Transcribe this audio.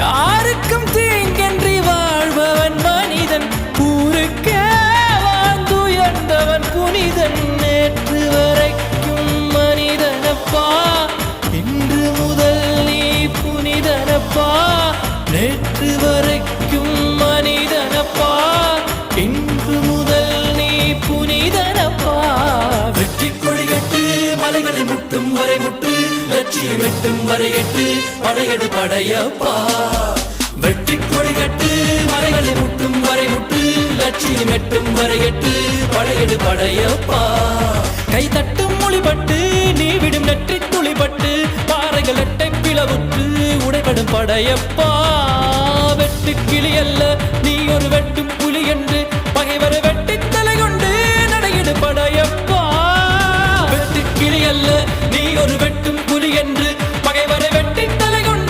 யாருக்கும் தீங்கன்றி வாழ்பவன் மனிதன், ஊருக்கே வாழ்ந்துயர்ந்தவன் புனிதன். நேற்று வரைக்கும் மனிதனப்பா, இன்று முதல் நீ புனிதனப்பா. நேற்று வரைக்கும் மனிதனப்பா, இன்று முதல் நீ புனிதனப்பா. வெற்றி கொடிகட்டு மலைகளை முட்டும் வரை முட்டு, லட்சியம் எட்டும் வரை எட்டு, படையெடு படையப்பா. வெற்றி கொடிகட்டு மலைகளை முட்டும் வரை முட்டு, லட்சியம் எட்டும் வரை எட்டு, படையெடு படையப்பா. கை தட்டும் மொழிபட்டு நீ விடும் நெற்றி துளிபட்டு, பாறைகள் எட்டை பிளவுற்று உடைபடும் படையப்பா. வெட்டு கிளி அல்ல நீ ஒரு வெட்டும் புலி என்று, பகைவரை வெட்டி தலை கொண்டு நடையிடு படையப்பா. வெட்டு கிளி அல்ல நீ ஒரு வெட்டும் புலி என்று,